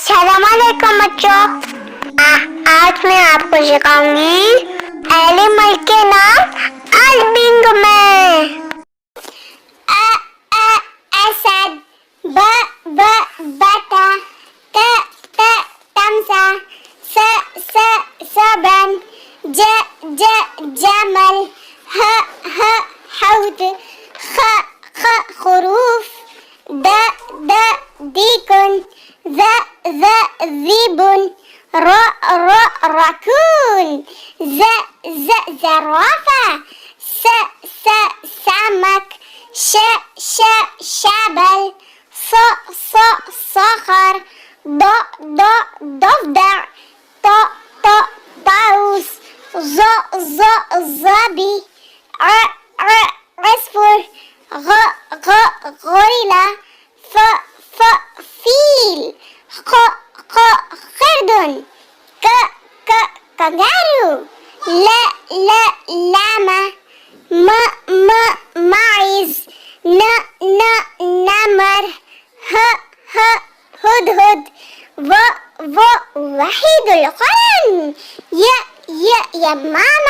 अस्सलाम वालेकुम बच्चों। आज मैं आपको सिखाऊंगी एनिमल के नाम अरबिंग में। असद, ब बता, त तमसा, सबन, जमल, ह हौद, ख खरूफ, द दीकुन, ذئب، ركون، زرافة، سمك، شبل، صخر، ضفدع، طاووس، ظبي، عصفور، غوريلا، فيل، قرد، كانجارو، لاما، معز، نمر، هدهد، وحيد القرن. يا ماما